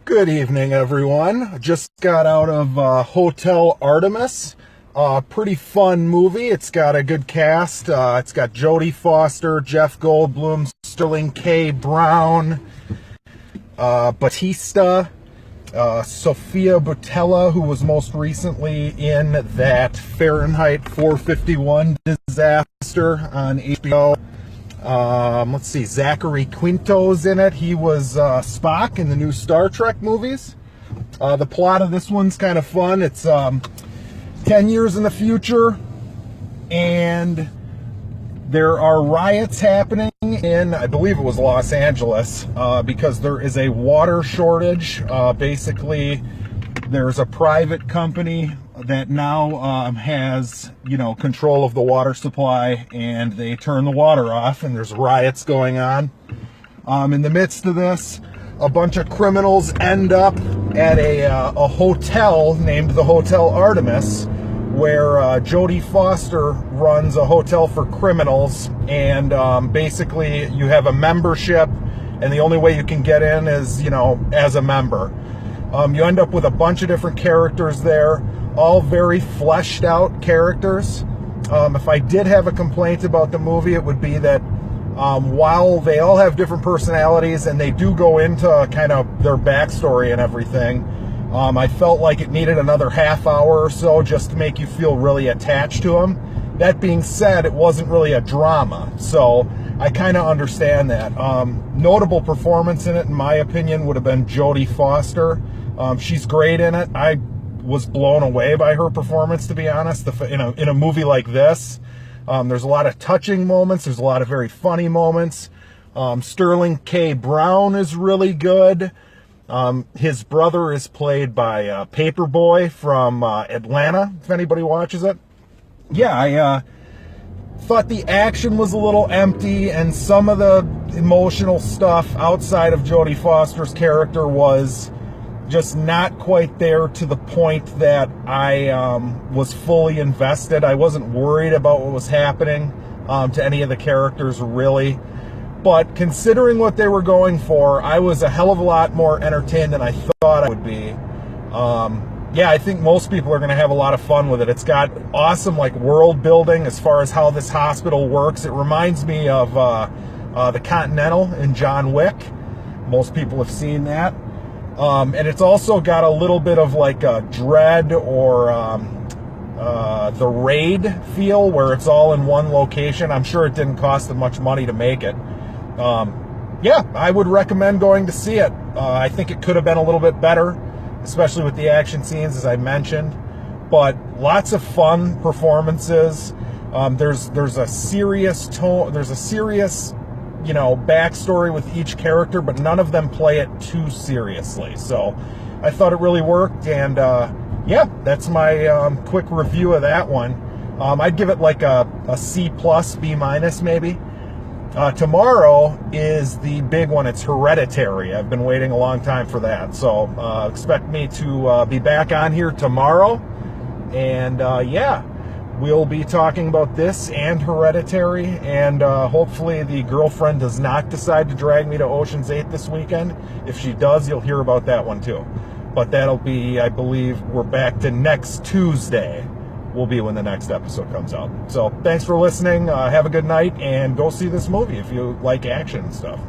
Good evening, everyone. Just got out of Hotel Artemis. Pretty fun movie. It's got a good cast. It's got Jodie Foster, Jeff Goldblum, Sterling K. Brown, Batista, Sophia Boutella, who was most recently in that Fahrenheit 451 disaster on HBO. Let's see, Zachary Quinto's in it. He was Spock in the new Star Trek movies. The plot of this one's kind of fun. It's 10 years in the future, and there are riots happening in, I believe it was Los Angeles, because there is a water shortage. Basically, there's a private company that now has, control of the water supply, and they turn the water off, and there's riots going on. In the midst of this, a bunch of criminals end up at a hotel named the Hotel Artemis, where Jodie Foster runs a hotel for criminals, and basically you have a membership, and the only way you can get in is, as a member. You end up with a bunch of different characters there, all very fleshed out characters. If I did have a complaint about the movie, it would be that while they all have different personalities and they do go into kind of their backstory and everything, I felt like it needed another half hour or so just to make you feel really attached to them. That being said, it wasn't really a drama, so I kind of understand that. Notable performance in it, in my opinion, would have been Jodie Foster. She's great in it. I was blown away by her performance, to be honest. In a movie like this, there's a lot of touching moments. There's a lot of very funny moments. Sterling K. Brown is really good. His brother is played by Paperboy from Atlanta, if anybody watches it. Yeah, I thought the action was a little empty, and some of the emotional stuff outside of Jodie Foster's character was just not quite there to the point that I was fully invested. I wasn't worried about what was happening to any of the characters, really. But considering what they were going for, I was a hell of a lot more entertained than I thought I would be. Yeah, I think most people are going to have a lot of fun with it. It's got awesome world building as far as how this hospital works. It reminds me of the Continental in John Wick. Most people have seen that. And it's also got a little bit of a Dread or the Raid feel, where it's all in one location. I'm sure it didn't cost them much money to make it. Yeah, I would recommend going to see it. I think it could have been a little bit better, especially with the action scenes, as I mentioned. But lots of fun performances. There's a serious tone. There's a serious backstory with each character, but none of them play it too seriously. So I thought it really worked, and yeah, that's my quick review of that one. I'd give it a C+, B- maybe. Tomorrow is the big one. It's Hereditary. I've been waiting a long time for that, so expect me to be back on here tomorrow, and yeah, we'll be talking about this and Hereditary, and hopefully the girlfriend does not decide to drag me to Ocean's 8 this weekend. If she does, you'll hear about that one too. But that'll be, I believe, we're back to next Tuesday will be when the next episode comes out. So thanks for listening. Have a good night, and go see this movie if you like action and stuff.